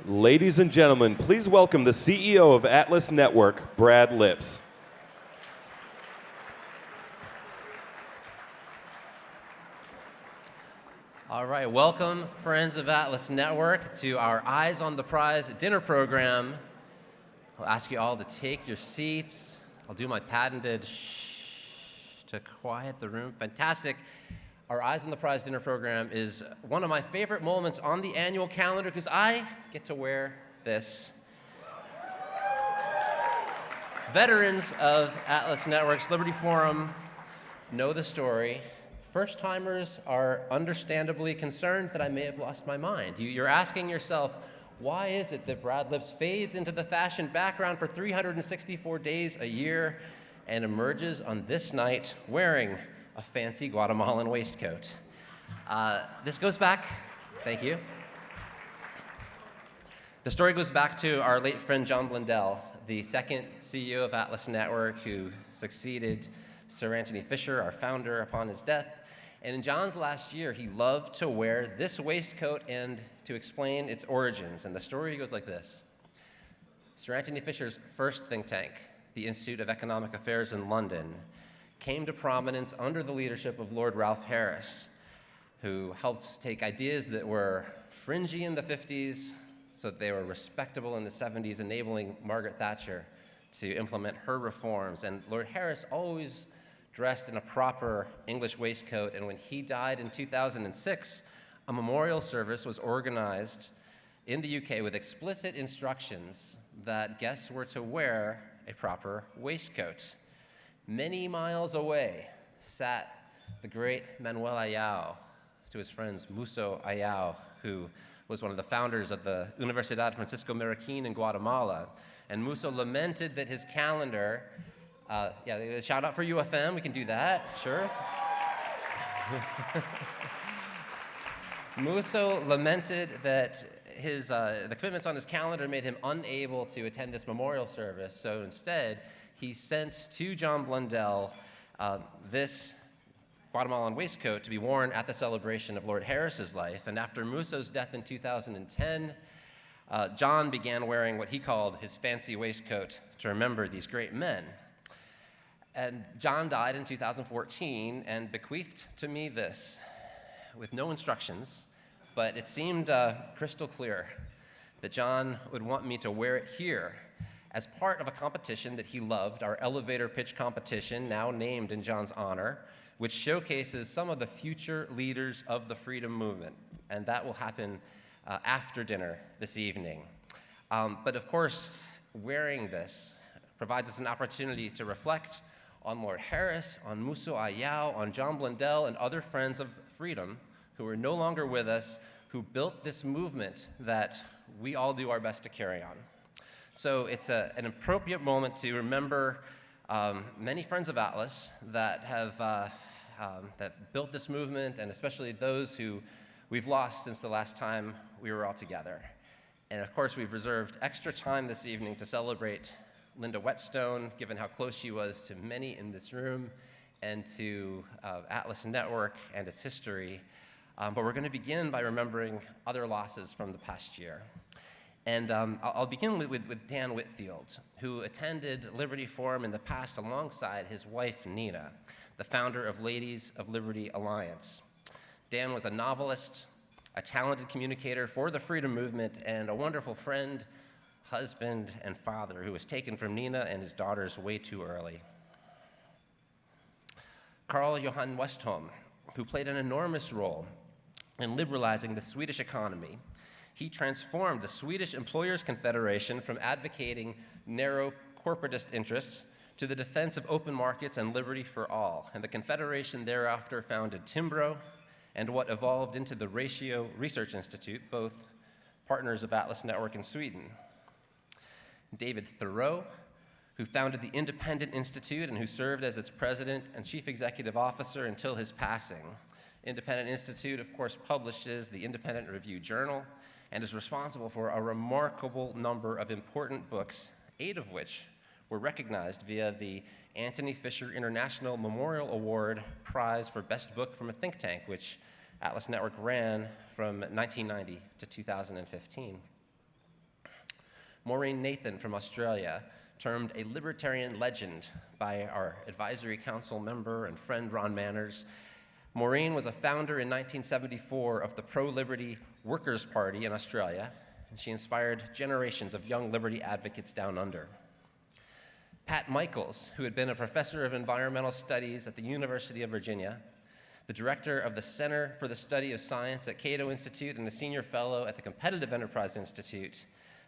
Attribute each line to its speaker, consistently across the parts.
Speaker 1: Ladies and gentlemen, please welcome the CEO of Atlas Network, Brad Lipps.
Speaker 2: All right, welcome, friends of Atlas Network, to our Eyes on the Prize dinner program. I'll ask you all to take your seats. I'll do my patented shh to quiet the room. Fantastic. Our Eyes on the Prize dinner program is one of my favorite moments on the annual calendar because I get to wear this. Veterans of Atlas Network's Liberty Forum know the story. First-timers are understandably concerned that I may have lost my mind. You're asking yourself, why is it that Brad Lipps fades into the fashion background for 364 days a year and emerges on this night wearing a fancy Guatemalan waistcoat? This goes back, thank you. The story goes back to our late friend John Blundell, the second CEO of Atlas Network who succeeded Sir Anthony Fisher, our founder, upon his death. And in John's last year, he loved to wear this waistcoat and to explain its origins. And the story goes like this. Sir Anthony Fisher's first think tank, the Institute of Economic Affairs in London, came to prominence under the leadership of Lord Ralph Harris, who helped take ideas that were fringy in the 50s so that they were respectable in the 70s, enabling Margaret Thatcher to implement her reforms. And Lord Harris always dressed in a proper English waistcoat, and when he died in 2006, a memorial service was organized in the UK with explicit instructions that guests were to wear a proper waistcoat. Many miles away sat the great Manuel Ayau to his friends Musso Ayau, who was one of the founders of the Universidad Francisco Marroquín in Guatemala. And Musso lamented that his calendar, shout out for UFM, we can do that, sure. Musso lamented that the commitments on his calendar made him unable to attend this memorial service, so instead, he sent to John Blundell this Guatemalan waistcoat to be worn at the celebration of Lord Harris's life. And after Musso's death in 2010, John began wearing what he called his fancy waistcoat to remember these great men. And John died in 2014 and bequeathed to me this, with no instructions, but it seemed crystal clear that John would want me to wear it here as part of a competition that he loved, our elevator pitch competition, now named in John's honor, which showcases some of the future leaders of the freedom movement. And that will happen after dinner this evening. But of course, wearing this provides us an opportunity to reflect on Lord Harris, on Musso Ayau, on John Blundell, and other friends of freedom who are no longer with us, who built this movement that we all do our best to carry on. So it's an appropriate moment to remember many friends of Atlas that have that built this movement, and especially those who we've lost since the last time we were all together. And of course, we've reserved extra time this evening to celebrate Linda Whetstone, given how close she was to many in this room and to Atlas Network and its history. But we're going to begin by remembering other losses from the past year. And I'll begin with Dan Whitfield, who attended Liberty Forum in the past alongside his wife, Nina, the founder of Ladies of Liberty Alliance. Dan was a novelist, a talented communicator for the freedom movement, and a wonderful friend, husband, and father who was taken from Nina and his daughters way too early. Carl Johan Westholm, who played an enormous role in liberalizing the Swedish economy. He transformed the Swedish Employers' Confederation from advocating narrow corporatist interests to the defense of open markets and liberty for all. And the Confederation thereafter founded Timbro and what evolved into the Ratio Research Institute, both partners of Atlas Network in Sweden. David Thoreau, who founded the Independent Institute and who served as its president and chief executive officer until his passing. Independent Institute, of course, publishes the Independent Review Journal and is responsible for a remarkable number of important books, 8 of which were recognized via the Anthony Fisher International Memorial Award Prize for Best Book from a Think Tank, which Atlas Network ran from 1990 to 2015. Maureen Nathan from Australia, termed a libertarian legend by our advisory council member and friend Ron Manners. Maureen was a founder in 1974 of the pro-liberty Workers' Party in Australia, and she inspired generations of young liberty advocates down under. Pat Michaels, who had been a professor of environmental studies at the University of Virginia, the director of the Center for the Study of Science at Cato Institute, and the senior fellow at the Competitive Enterprise Institute.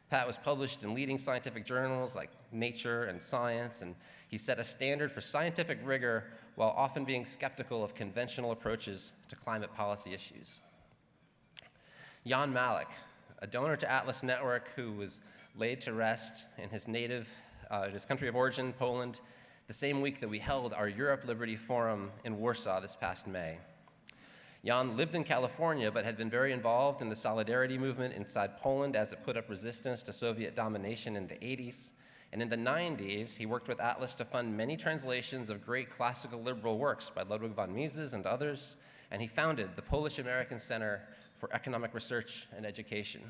Speaker 2: Pat was published in leading scientific journals like Nature and Science, and he set a standard for scientific rigor while often being skeptical of conventional approaches to climate policy issues. Jan Malik, a donor to Atlas Network who was laid to rest in his country of origin, Poland, the same week that we held our Europe Liberty Forum in Warsaw this past May. Jan lived in California, but had been very involved in the Solidarity movement inside Poland as it put up resistance to Soviet domination in the 80s. And in the 90s, he worked with Atlas to fund many translations of great classical liberal works by Ludwig von Mises and others, and he founded the Polish-American Center for Economic Research and Education.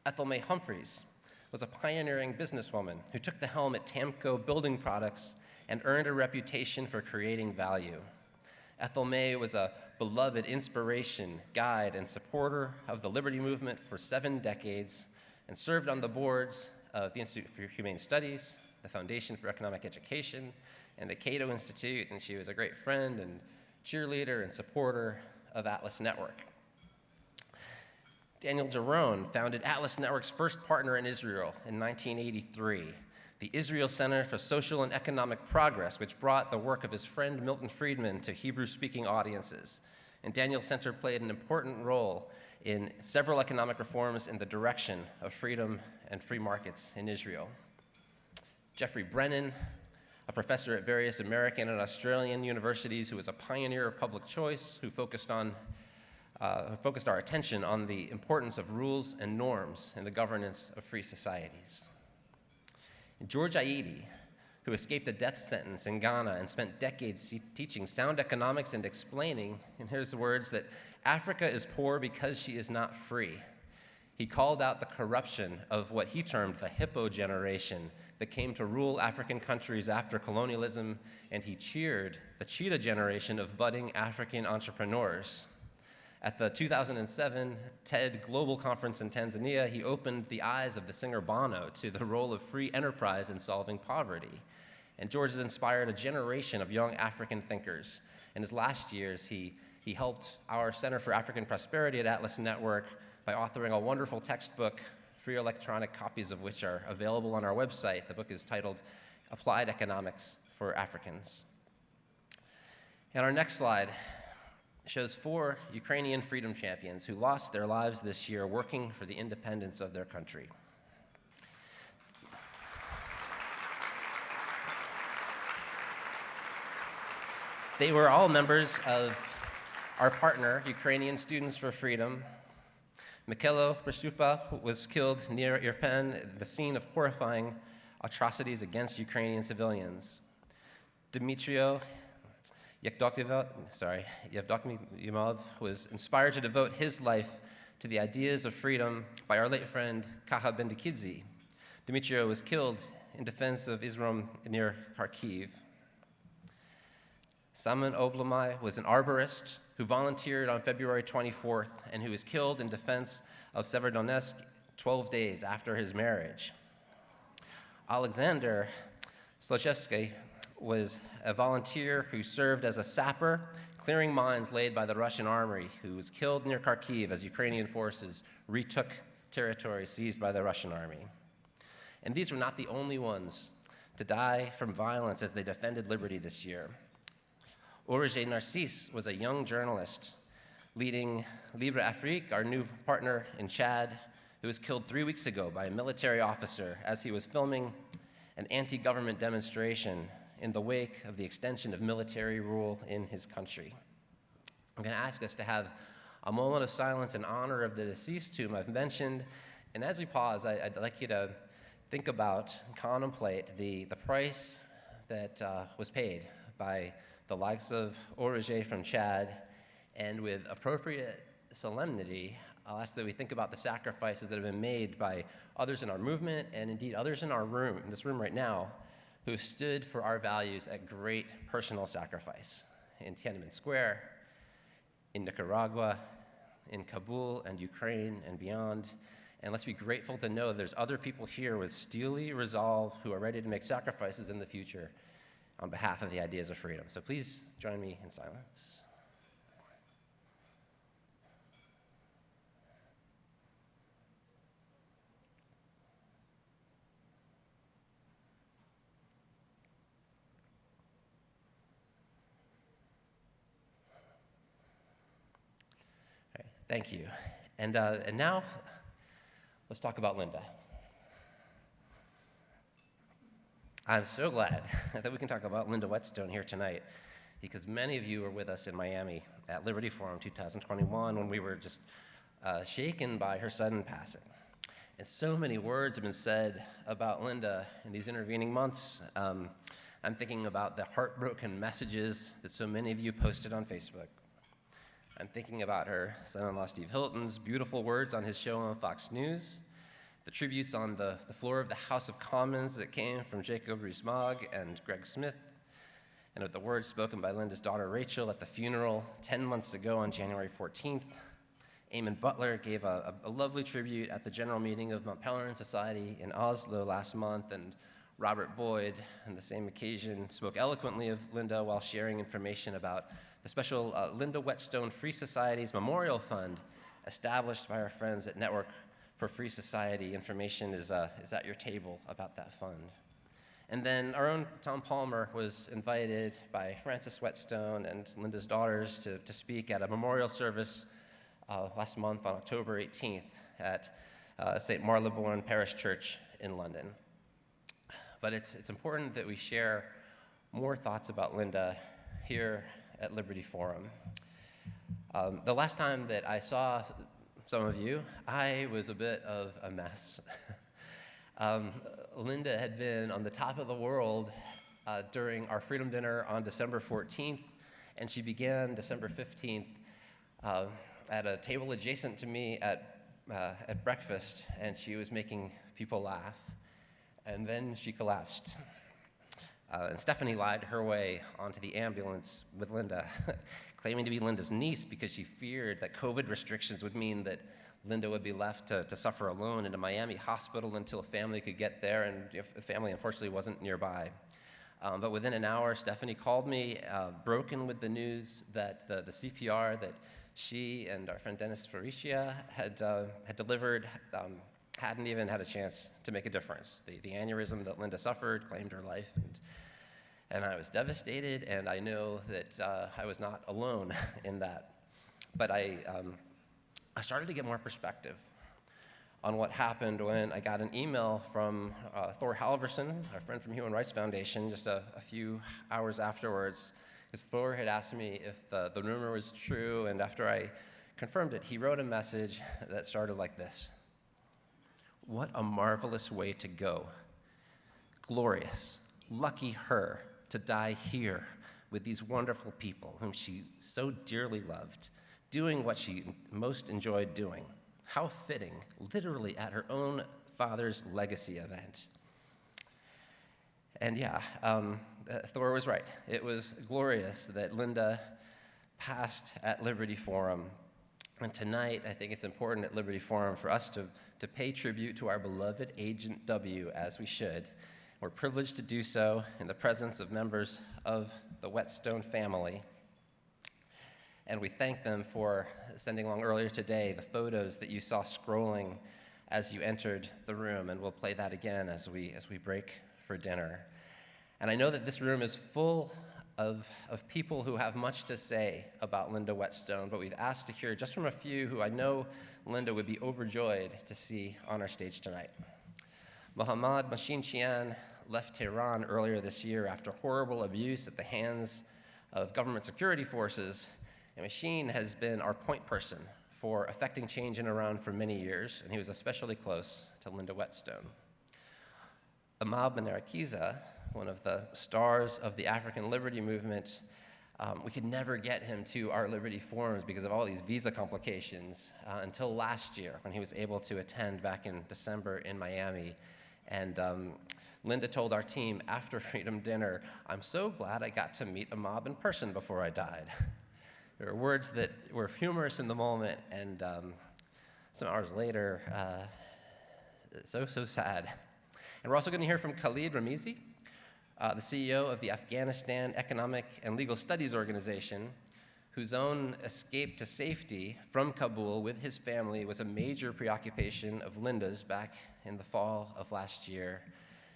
Speaker 2: Ethel May Humphreys was a pioneering businesswoman who took the helm at Tamco Building Products and earned a reputation for creating value. Ethel May was a beloved inspiration, guide, and supporter of the liberty movement for 7 decades and served on the boards of the Institute for Humane Studies, the Foundation for Economic Education, and the Cato Institute, and she was a great friend and cheerleader and supporter of Atlas Network. Daniel Daron founded Atlas Network's first partner in Israel in 1983, the Israel Center for Social and Economic Progress, which brought the work of his friend Milton Friedman to Hebrew-speaking audiences. And Daniel's center played an important role in several economic reforms in the direction of freedom and free markets in Israel. Jeffrey Brennan, a professor at various American and Australian universities who was a pioneer of public choice, who focused our attention on the importance of rules and norms in the governance of free societies. George Aidi, who escaped a death sentence in Ghana and spent decades teaching sound economics and explaining, and here's the words, that Africa is poor because she is not free. He called out the corruption of what he termed the hippo generation that came to rule African countries after colonialism, and he cheered the cheetah generation of budding African entrepreneurs. At the 2007 TED Global Conference in Tanzania, he opened the eyes of the singer Bono to the role of free enterprise in solving poverty. And George has inspired a generation of young African thinkers. In his last years, he helped our Center for African Prosperity at Atlas Network by authoring a wonderful textbook, free electronic copies of which are available on our website. The book is titled Applied Economics for Africans. And our next slide shows 4 Ukrainian freedom champions who lost their lives this year working for the independence of their country. They were all members of our partner, Ukrainian Students for Freedom. Mikhailo Prisupa was killed near Irpin, the scene of horrifying atrocities against Ukrainian civilians. Dmitrio Yevdokimov was inspired to devote his life to the ideas of freedom by our late friend Kaha Bendikidze. Dmitrio was killed in defense of Izrom near Kharkiv. Saman Oblamai was an arborist who volunteered on February 24th and who was killed in defense of Severodonetsk 12 days after his marriage. Alexander Slochevsky was a volunteer who served as a sapper, clearing mines laid by the Russian army, who was killed near Kharkiv as Ukrainian forces retook territory seized by the Russian army. And these were not the only ones to die from violence as they defended liberty this year. Origé Narcisse was a young journalist leading Libre Afrique, our new partner in Chad, who was killed 3 weeks ago by a military officer as he was filming an anti-government demonstration in the wake of the extension of military rule in his country. I'm going to ask us to have a moment of silence in honor of the deceased whom I've mentioned. And as we pause, I'd like you to think about and contemplate the price that was paid by the likes of Origé from Chad. And with appropriate solemnity, I'll ask that we think about the sacrifices that have been made by others in our movement and indeed others in our room, in this room right now, who stood for our values at great personal sacrifice in Tiananmen Square, in Nicaragua, in Kabul and Ukraine and beyond. And let's be grateful to know there's other people here with steely resolve who are ready to make sacrifices in the future on behalf of the ideas of freedom. So please join me in silence. All right, thank you. And now, let's talk about Linda. I'm so glad that we can talk about Linda Whetstone here tonight, because many of you were with us in Miami at Liberty Forum 2021 when we were just shaken by her sudden passing. And so many words have been said about Linda in these intervening months. I'm thinking about the heartbroken messages that so many of you posted on Facebook. I'm thinking about her son-in-law Steve Hilton's beautiful words on his show on Fox News, the tributes on the floor of the House of Commons that came from Jacob Rees-Mogg and Greg Smith, and of the words spoken by Linda's daughter Rachel at the funeral 10 months ago on January 14th. Eamon Butler gave a lovely tribute at the general meeting of Mount Pelerin Society in Oslo last month, and Robert Boyd, on the same occasion, spoke eloquently of Linda while sharing information about the special Linda Whetstone Free Society's Memorial Fund established by our friends at Network for Free Society. Information is at your table about that fund. And then our own Tom Palmer was invited by Frances Whetstone and Linda's daughters to speak at a memorial service last month on October 18th at St. Marylebone Parish Church in London. But it's important that we share more thoughts about Linda here at Liberty Forum. The last time that I saw some of you, I was a bit of a mess. Linda had been on the top of the world during our Freedom Dinner on December 14th, and she began December 15th at a table adjacent to me at breakfast, and she was making people laugh. And then she collapsed. And Stephanie lied her way onto the ambulance with Linda, claiming to be Linda's niece because she feared that COVID restrictions would mean that Linda would be left to suffer alone in a Miami hospital until a family could get there, and the family unfortunately wasn't nearby. But within an hour, Stephanie called me, broken with the news that the CPR that she and our friend Dennis Faricia had delivered hadn't even had a chance to make a difference. The aneurysm that Linda suffered claimed her life, and I was devastated, and I know that I was not alone in that. But I started to get more perspective on what happened when I got an email from Thor Halvorson, our friend from Human Rights Foundation, just a few hours afterwards, because Thor had asked me if the rumor was true, and after I confirmed it, he wrote a message that started like this: "What a marvelous way to go. Glorious, lucky her to die here with these wonderful people whom she so dearly loved, doing what she most enjoyed doing. How fitting, literally at her own father's legacy event." And yeah, Thor was right. It was glorious that Linda passed at Liberty Forum. And tonight, I think it's important at Liberty Forum for us to pay tribute to our beloved Agent W, as we should. We're privileged to do so in the presence of members of the Whetstone family. And we thank them for sending along earlier today the photos that you saw scrolling as you entered the room, and we'll play that again as we break for dinner. And I know that this room is full of people who have much to say about Linda Whetstone, but we've asked to hear just from a few who I know Linda would be overjoyed to see on our stage tonight. Mohamad Machine-Chian left Tehran earlier this year after horrible abuse at the hands of government security forces, and Machine has been our point person for affecting change in Iran for many years, and he was especially close to Linda Whetstone. Aimable Manirakiza, one of the stars of the African liberty movement, We could never get him to our Liberty Forums because of all these visa complications until last year when he was able to attend back in December in Miami. And Linda told our team after Freedom Dinner, "I'm so glad I got to meet Aimable in person before I died." There were words that were humorous in the moment, and some hours later, so sad. And we're also going to hear from Khalid Ramizy, the CEO of the Afghanistan Economic and Legal Studies Organization, whose own escape to safety from Kabul with his family was a major preoccupation of Linda's back in the fall of last year.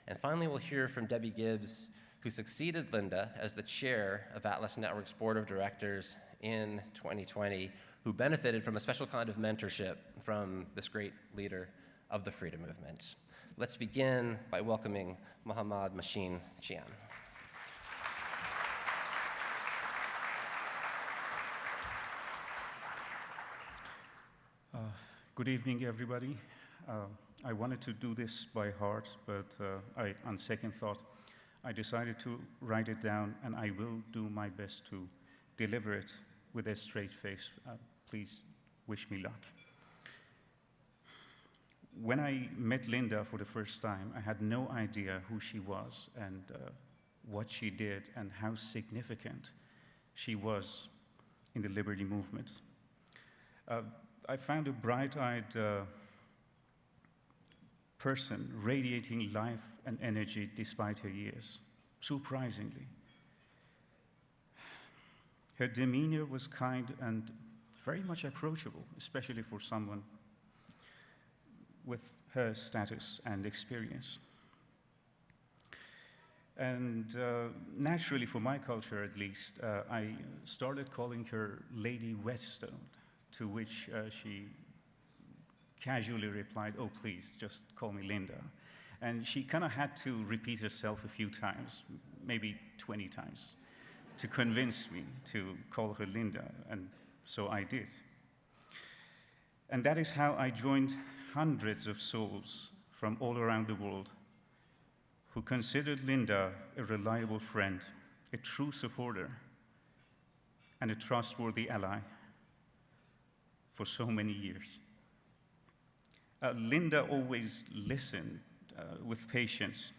Speaker 2: And finally, we'll hear from Debbi Gibbs, who succeeded Linda as the chair of Atlas Network's board of directors in 2020, who benefited from a special kind of mentorship from this great leader of the freedom movement. Let's begin by welcoming Mohamad Machine-Chian.
Speaker 3: Good evening, everybody. I wanted to do this by heart, but on second thought, I decided to write it down, and I will do my best to deliver it with a straight face. Please wish me luck. When I met Linda for the first time, I had no idea who she was and what she did and how significant she was in the liberty movement. I found a bright-eyed person radiating life and energy despite her years, surprisingly. Her demeanor was kind and very much approachable, especially for someone with her status and experience. And naturally, for my culture at least, I started calling her Lady Whetstone, to which she casually replied, "Oh, please, just call me Linda." And she kind of had to repeat herself a few times, maybe 20 times, to convince me to call her Linda, and so I did. And that is how I joined hundreds of souls from all around the world who considered Linda a reliable friend, a true supporter, and a trustworthy ally for so many years. Linda always listened with patience.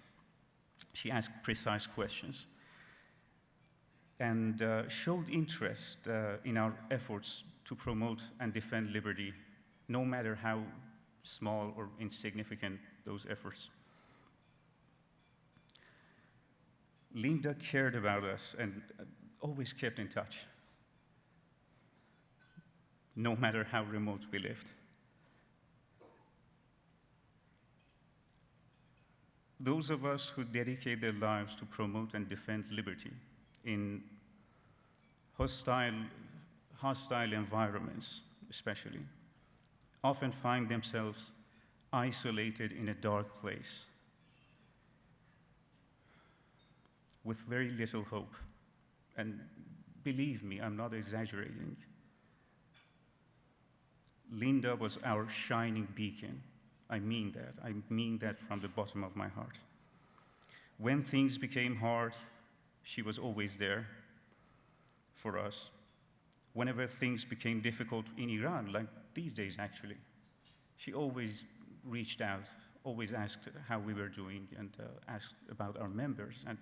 Speaker 3: She asked precise questions and showed interest in our efforts to promote and defend liberty, no matter how small or insignificant those efforts. Linda cared about us and always kept in touch, no matter how remote we lived. Those of us who dedicate their lives to promote and defend liberty in hostile environments, especially, often find themselves isolated in a dark place with very little hope. And believe me, I'm not exaggerating. Linda was our shining beacon. I mean that. I mean that from the bottom of my heart. When things became hard, she was always there for us. Whenever things became difficult in Iran, like these days actually, she always reached out, always asked how we were doing and asked about our members. And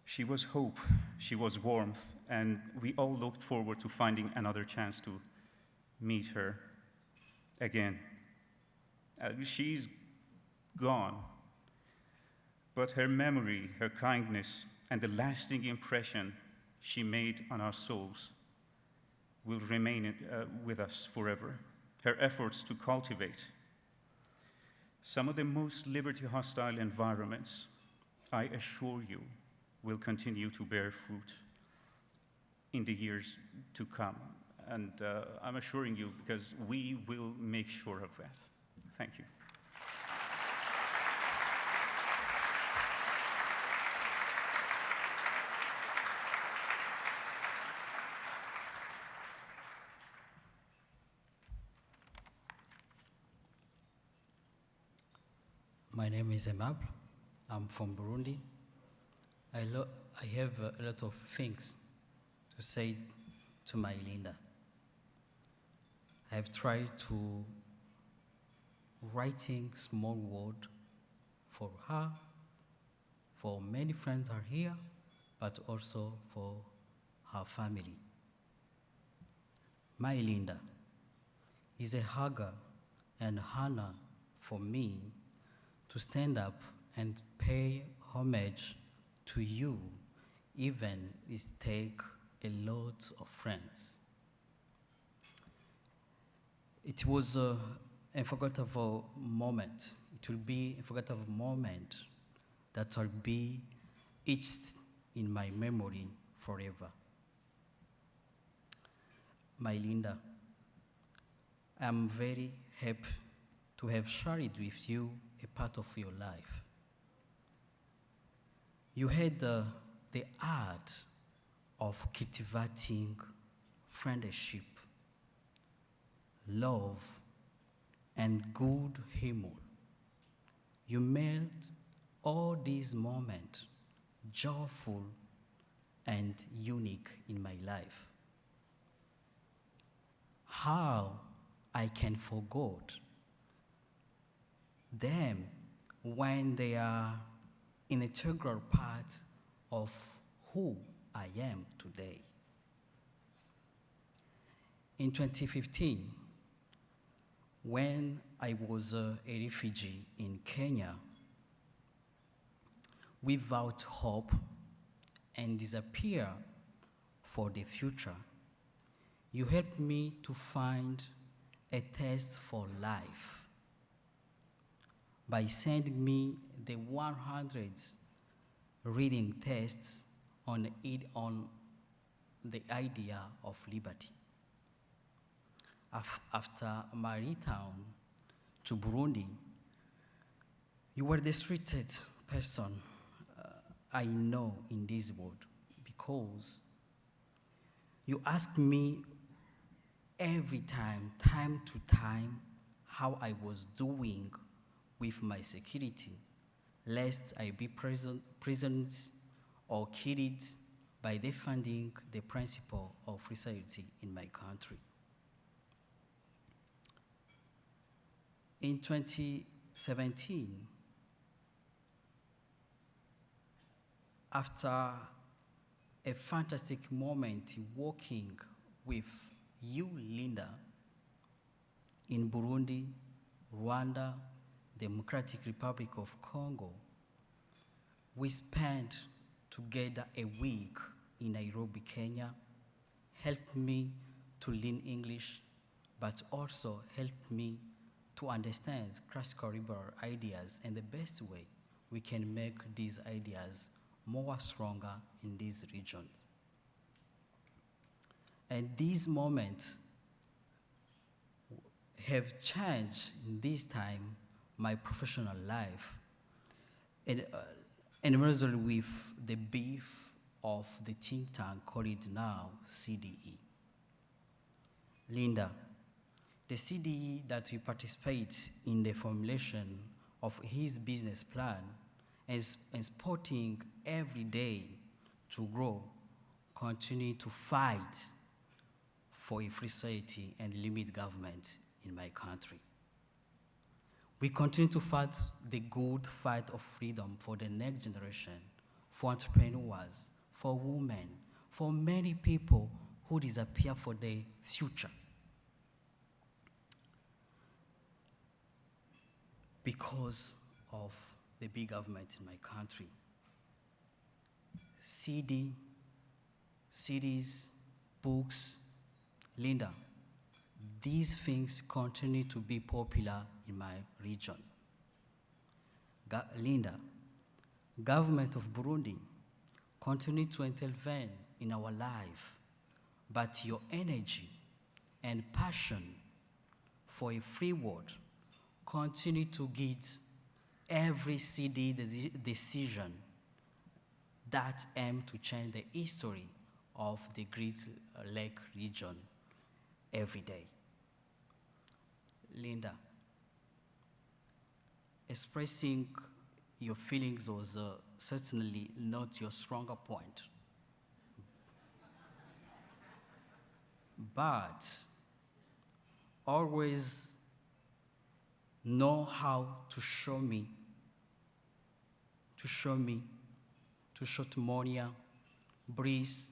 Speaker 3: she was hope, she was warmth, and we all looked forward to finding another chance to meet her again. She's gone, but her memory, her kindness, and the lasting impression she made on our souls will remain with us forever. Her efforts to cultivate some of the most liberty-hostile environments, I assure you, will continue to bear fruit in the years to come. And I'm assuring you, because we will make sure of that. Thank you.
Speaker 4: My name is Aimable. I'm from Burundi. I have a lot of things to say to my Linda. I have tried to writing small word for her, for many friends are here, but also for her family. My Linda is a hugger and honor for me to stand up and pay homage to you, even if it take a lot of friends. It was a unforgettable moment. It will be a unforgettable moment that will be etched in my memory forever. My Linda, I'm very happy to have shared with you a part of your life. You had the art of cultivating friendship, love, and good humor. You made all these moments joyful and unique in my life. How I can forget them when they are an integral part of who I am today. In 2015, when I was a refugee in Kenya, without hope and disappear for the future, you helped me to find a test for life by sending me the 100 reading tests on the idea of liberty. After my return to Burundi, you were the sweetest person I know in this world, because you asked me every time to time, how I was doing with my security, lest I be imprisoned or killed by defending the principle of free society in my country. In 2017, after a fantastic moment working with you, Linda, in Burundi, Rwanda, Democratic Republic of Congo, we spent together a week in Nairobi, Kenya, helped me to learn English, but also helped me to understand classical liberal ideas and the best way we can make these ideas more stronger in these regions. And these moments have changed in this time my professional life, and especially with the beef of the think tank called now CDE. Linda, the CDE that you participate in the formulation of his business plan and supporting every day to grow, continue to fight for a free society and limit government in my country. We continue to fight the good fight of freedom for the next generation, for entrepreneurs, for women, for many people who disappear for their future. Because of the big government in my country. CDs, books, Linda, these things continue to be popular in my region. Linda, government of Burundi continue to intervene in our life, but your energy and passion for a free world continue to guide every CD decision that aim to change the history of the Great Lake region every day. Linda, expressing your feelings was certainly not your stronger point. But always know how to show to Monia, Brice,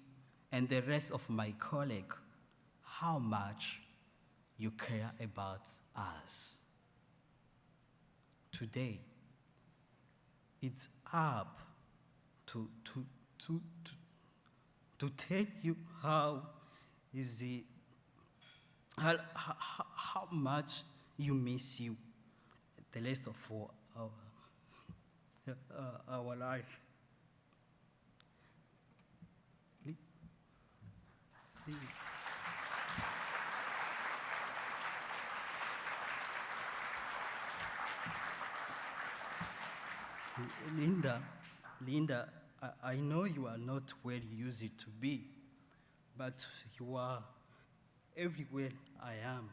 Speaker 4: and the rest of my colleagues how much you care about us. Today, it's up to tell you how much you miss you the rest of our life. Linda, I know you are not where you used to be, but you are everywhere I am.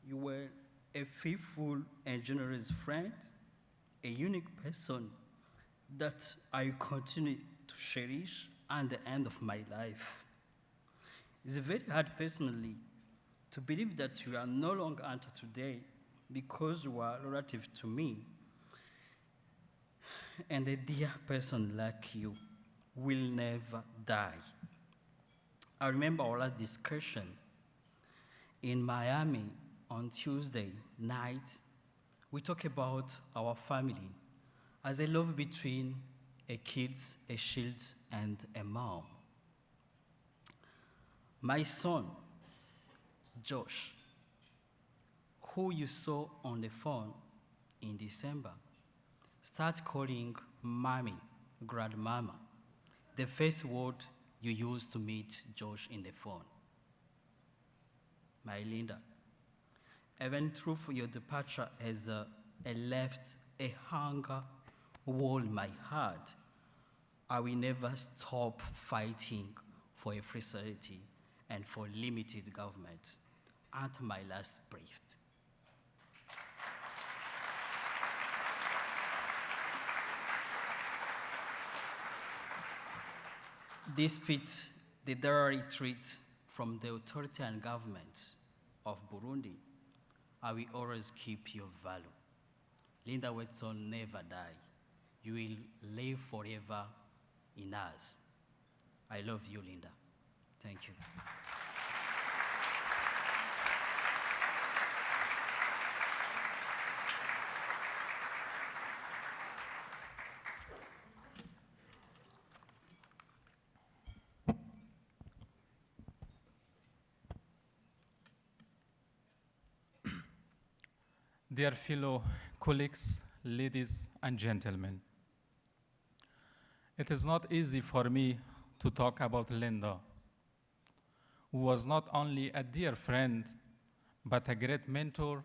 Speaker 4: You were a faithful and generous friend, a unique person that I continue to cherish at the end of my life. It's very hard personally to believe that you are no longer until today because you are relative to me. And a dear person like you will never die. I remember our last discussion in Miami on Tuesday night. We talked about our family as a love between a kid, a shield, and a mom. My son, Josh, who you saw on the phone in December, start calling mommy, grandmama, the first word you used to meet Josh in the phone. My Linda, even through your departure has left a hunger wall in my heart, I will never stop fighting for a free society and for limited government until my last breath. Despite the dirty treat from the authoritarian government of Burundi, I will always keep your value. Linda Whetstone never die. You will live forever in us. I love you, Linda. Thank you.
Speaker 5: Dear fellow colleagues, ladies and gentlemen, it is not easy for me to talk about Linda, who was not only a dear friend, but a great mentor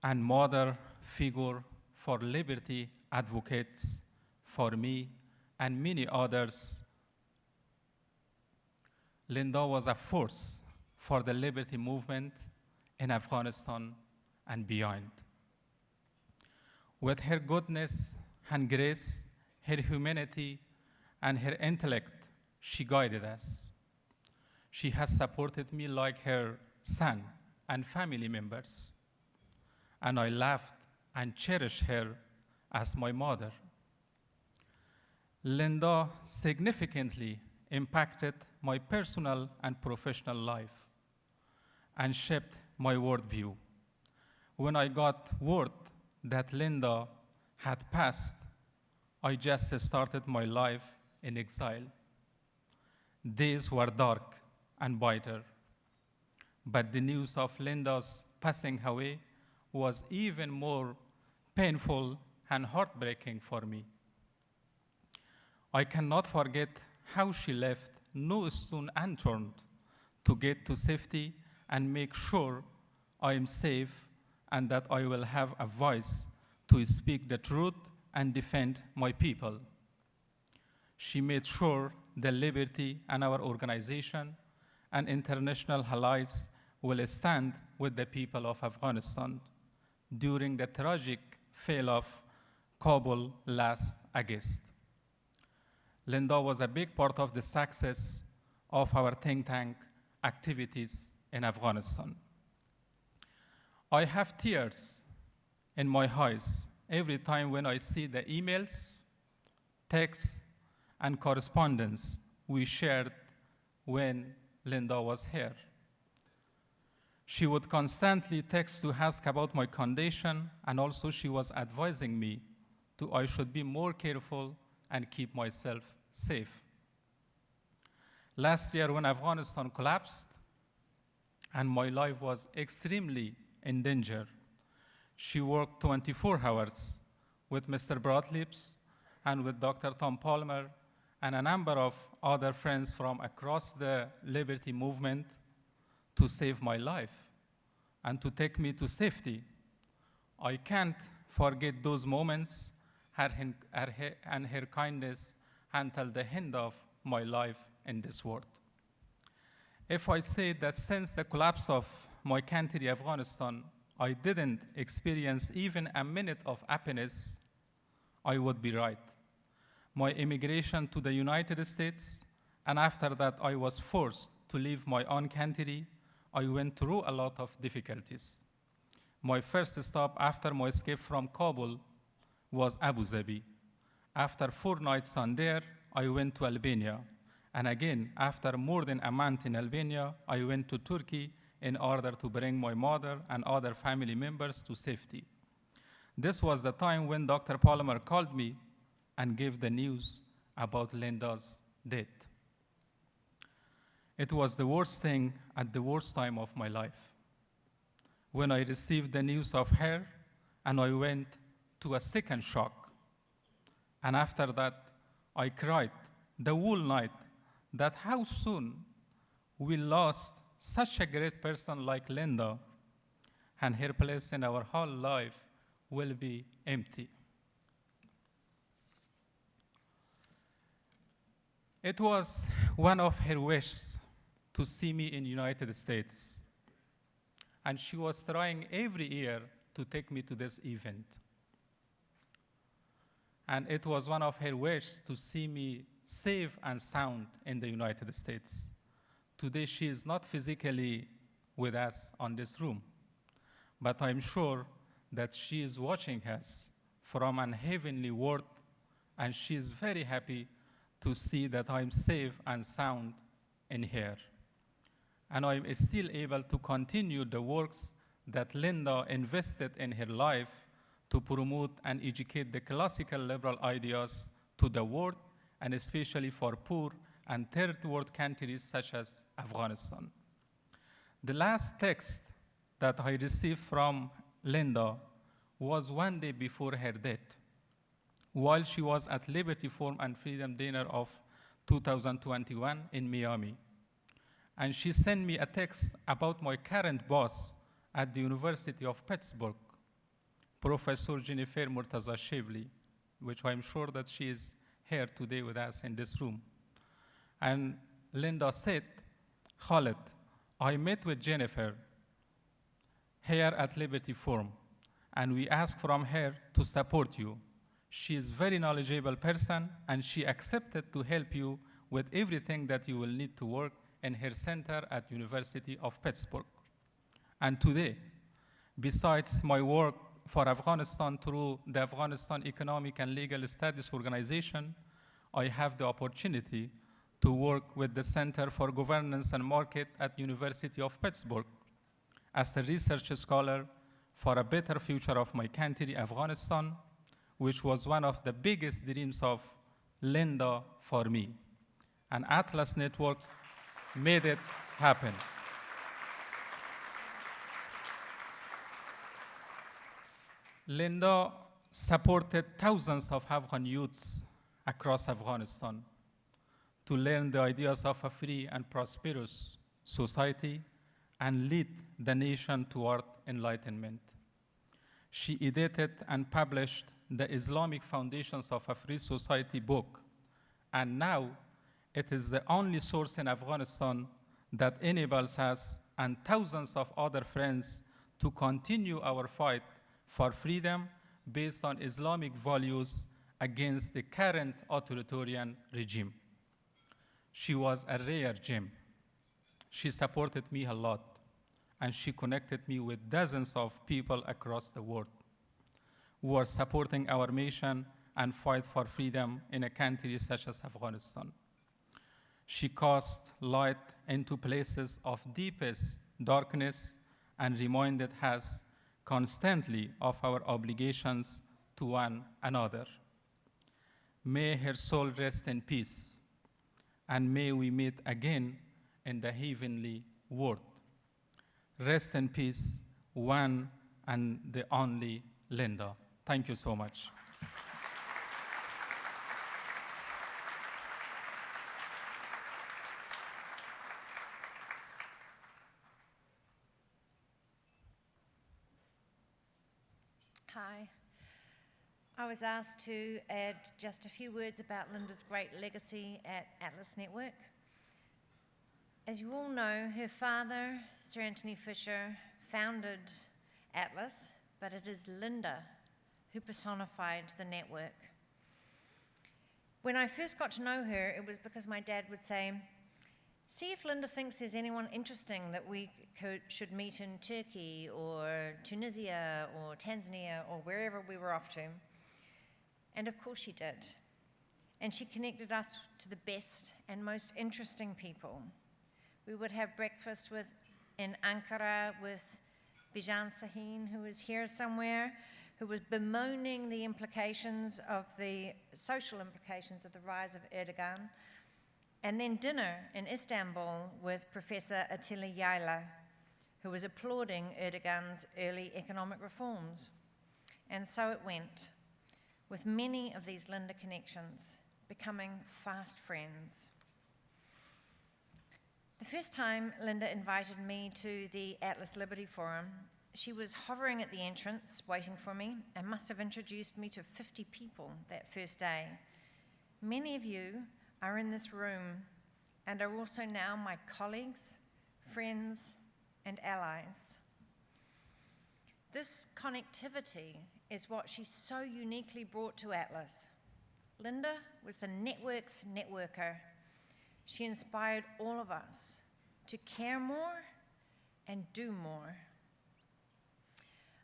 Speaker 5: and mother figure for liberty advocates, for me and many others. Linda was a force for the liberty movement in Afghanistan and beyond. With her goodness and grace, her humanity, and her intellect, she guided us. She has supported me like her son and family members, and I loved and cherished her as my mother. Linda significantly impacted my personal and professional life and shaped my worldview. When I got word that Linda had passed, I just started my life in exile. Days were dark and bitter, but the news of Linda's passing away was even more painful and heartbreaking for me. I cannot forget how she left no stone unturned to get to safety and make sure I am safe and that I will have a voice to speak the truth and defend my people. She made sure the liberty and our organization and international allies will stand with the people of Afghanistan during the tragic fall of Kabul last August. Linda was a big part of the success of our think tank activities in Afghanistan. I have tears in my eyes every time when I see the emails, texts, and correspondence we shared when Linda was here. She would constantly text to ask about my condition, and also she was advising me I should be more careful and keep myself safe. Last year when Afghanistan collapsed and my life was extremely in danger, she worked 24 hours with Mr. Broadlips and with Dr. Tom Palmer and a number of other friends from across the liberty movement to save my life and to take me to safety. I can't forget those moments and her kindness until the end of my life in this world. If I say that since the collapse of my country, Afghanistan, I didn't experience even a minute of happiness, I would be right. My immigration to the United States, and after that I was forced to leave my own country, I went through a lot of difficulties. My first stop after my escape from Kabul was Abu Dhabi. After 4 nights on there, I went to Albania. And again, after more than a month in Albania, I went to Turkey in order to bring my mother and other family members to safety. This was the time when Dr. Palmer called me and gave the news about Linda's death. It was the worst thing at the worst time of my life. When I received the news of her, and I went to a second shock. And after that, I cried the whole night that how soon we lost such a great person like Linda, and her place in our whole life will be empty. It was one of her wishes to see me in the United States, and she was trying every year to take me to this event. And it was one of her wishes to see me safe and sound in the United States. Today, she is not physically with us on this room, but I'm sure that she is watching us from an heavenly world, and she is very happy to see that I'm safe and sound in here. And I'm still able to continue the works that Linda invested in her life to promote and educate the classical liberal ideas to the world, and especially for poor and third world countries such as Afghanistan. The last text that I received from Linda was one day before her death, while she was at Liberty Forum and Freedom Dinner of 2021 in Miami. And she sent me a text about my current boss at the University of Pittsburgh, Professor Jennifer Murtaza-Shively, which I'm sure that she is here today with us in this room. And Linda said, Khalid, I met with Jennifer here at Liberty Forum, and we asked from her to support you. She is a very knowledgeable person, and she accepted to help you with everything that you will need to work in her center at University of Pittsburgh. And today, besides my work for Afghanistan through the Afghanistan Economic and Legal Studies Organization, I have the opportunity to work with the Center for Governance and Market at University of Pittsburgh as a research scholar for a better future of my country, Afghanistan, which was one of the biggest dreams of Linda for me. And Atlas Network made it happen. Linda supported thousands of Afghan youths across Afghanistan to learn the ideas of a free and prosperous society and lead the nation toward enlightenment. She edited and published the Islamic Foundations of a Free Society book, and now it is the only source in Afghanistan that enables us and thousands of other friends to continue our fight for freedom based on Islamic values against the current authoritarian regime. She was a rare gem. She supported me a lot, and she connected me with dozens of people across the world who are supporting our mission and fight for freedom in a country such as Afghanistan. She cast light into places of deepest darkness and reminded us constantly of our obligations to one another. May her soul rest in peace, and may we meet again in the heavenly world. Rest in peace, one and the only Linda. Thank you so much.
Speaker 6: Hi. I was asked to add just a few words about Linda's great legacy at Atlas Network. As you all know, her father, Sir Anthony Fisher, founded Atlas, but it is Linda who personified the network. When I first got to know her, it was because my dad would say, "See if Linda thinks there's anyone interesting that we should meet in Turkey or Tunisia or Tanzania or wherever we were off to." And of course she did. And she connected us to the best and most interesting people. We would have breakfast in Ankara with Bijan Sahin, who is here somewhere, who was bemoaning the implications of the social implications of the rise of Erdogan. And then dinner in Istanbul with Professor Attila Yayla, who was applauding Erdogan's early economic reforms. And so it went, with many of these Linda connections becoming fast friends. The first time Linda invited me to the Atlas Liberty Forum, she was hovering at the entrance, waiting for me, and must have introduced me to 50 people that first day. Many of you are in this room and are also now my colleagues, friends, and allies. This connectivity is what she so uniquely brought to Atlas. Linda was the network's networker. She inspired all of us to care more and do more.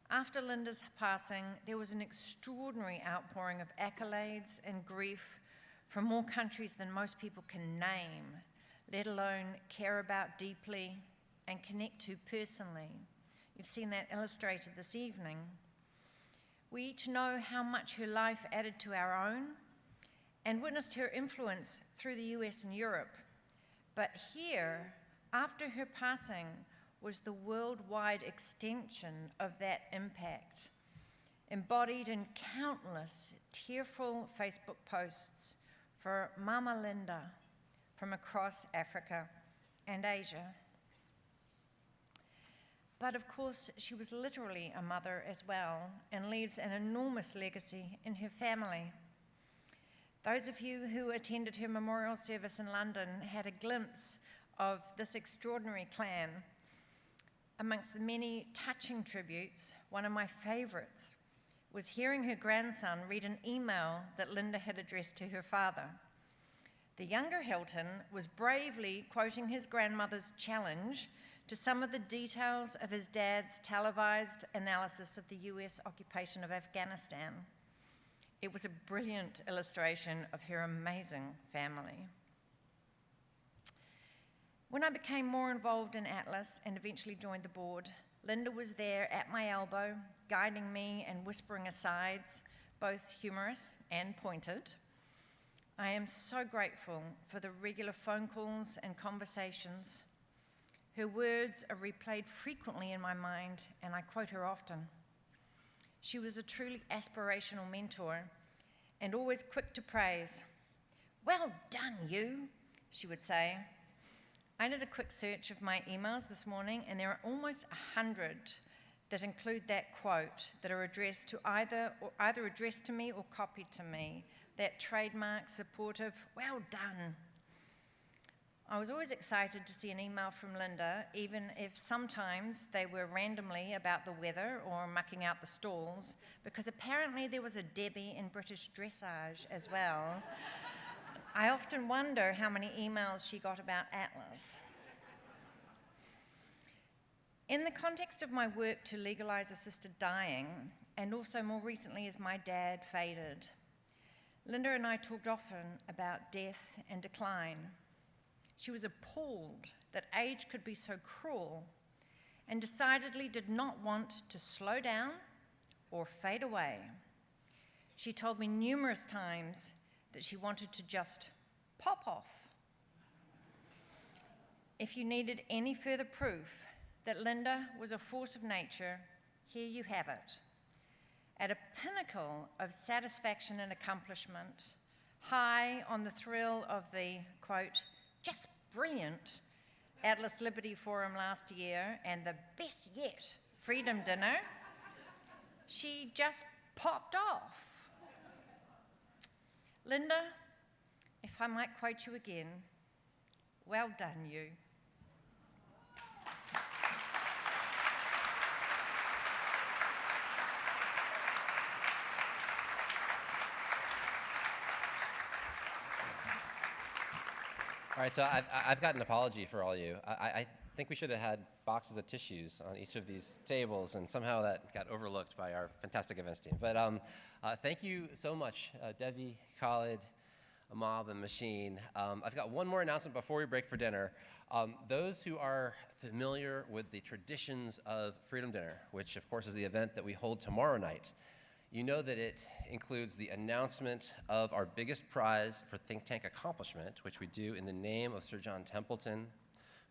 Speaker 6: After Linda's passing, there was an extraordinary outpouring of accolades and grief from more countries than most people can name, let alone care about deeply and connect to personally. You've seen that illustrated this evening. We each know how much her life added to our own and witnessed her influence through the US and Europe. But here, after her passing, was the worldwide extension of that impact, embodied in countless tearful Facebook posts for Mama Linda from across Africa and Asia. But of course, she was literally a mother as well and leaves an enormous legacy in her family. Those of you who attended her memorial service in London had a glimpse of this extraordinary clan. Amongst the many touching tributes, one of my favorites was hearing her grandson read an email that Linda had addressed to her father. The younger Hilton was bravely quoting his grandmother's challenge to some of the details of his dad's televised analysis of the US occupation of Afghanistan. It was a brilliant illustration of her amazing family. When I became more involved in Atlas and eventually joined the board, Linda was there at my elbow, guiding me and whispering asides, both humorous and pointed. I am so grateful for the regular phone calls and conversations. Her words are replayed frequently in my mind, and I quote her often. She was a truly aspirational mentor and always quick to praise. "Well done, you," she would say. I did a quick search of my emails this morning, and there are almost 100 that include that quote that are addressed to either addressed to me or copied to me, that trademark, supportive, "well done." I was always excited to see an email from Linda, even if sometimes they were randomly about the weather or mucking out the stalls, because apparently there was a Debbie in British dressage as well. I often wonder how many emails she got about Atlas. In the context of my work to legalize assisted dying, and also more recently as my dad faded, Linda and I talked often about death and decline. She was appalled that age could be so cruel and decidedly did not want to slow down or fade away. She told me numerous times that she wanted to just pop off. If you needed any further proof that Linda was a force of nature, here you have it. At a pinnacle of satisfaction and accomplishment, high on the thrill of the, quote, just brilliant Atlas Liberty Forum last year and the best yet Freedom Dinner, she just popped off. Linda, if I might quote you again, well done, you.
Speaker 2: All right, so I've got an apology for all you. I think we should have had boxes of tissues on each of these tables, and somehow that got overlooked by our fantastic events team. But thank you so much, Debbi, Khalid, Aimable, and Machine. I've got one more announcement before we break for dinner. Those who are familiar with the traditions of Freedom Dinner, which of course is the event that we hold tomorrow night, you know that it includes the announcement of our biggest prize for think tank accomplishment, which we do in the name of Sir John Templeton,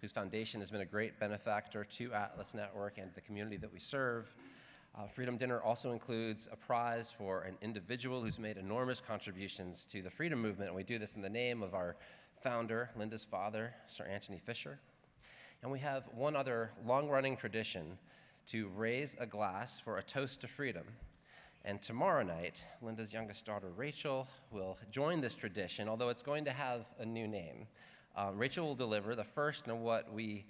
Speaker 2: whose foundation has been a great benefactor to Atlas Network and the community that we serve. Freedom Dinner also includes a prize for an individual who's made enormous contributions to the freedom movement, and we do this in the name of our founder, Linda's father, Sir Anthony Fisher. And we have one other long-running tradition to raise a glass for a toast to freedom. And tomorrow night, Linda's youngest daughter, Rachel, will join this tradition, although it's going to have a new name. Rachel will deliver the first in what we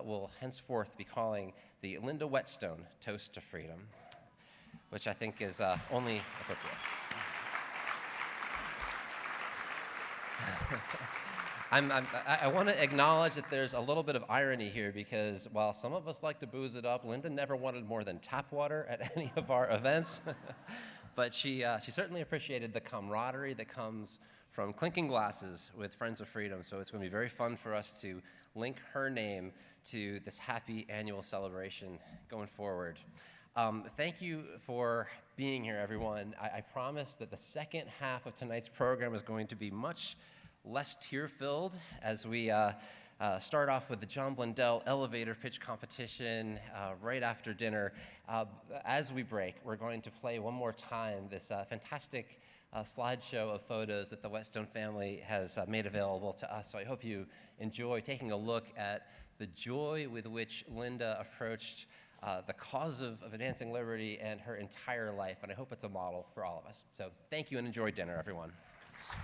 Speaker 2: will henceforth be calling the Linda Whetstone Toast to Freedom, which I think is only appropriate. I want to acknowledge that there's a little bit of irony here, because while some of us like to booze it up, Linda never wanted more than tap water at any of our events. But she certainly appreciated the camaraderie that comes from clinking glasses with Friends of Freedom. So it's going to be very fun for us to link her name to this happy annual celebration going forward. Thank you for being here, everyone. I promise that the second half of tonight's program is going to be much less tear-filled as we start off with the John Blundell elevator pitch competition right after dinner. As we break, we're going to play one more time this fantastic slideshow of photos that the Whetstone family has made available to us. So I hope you enjoy taking a look at the joy with which Linda approached the cause of advancing liberty and her entire life, and I hope it's a model for all of us. So thank you and enjoy dinner, everyone. Thanks.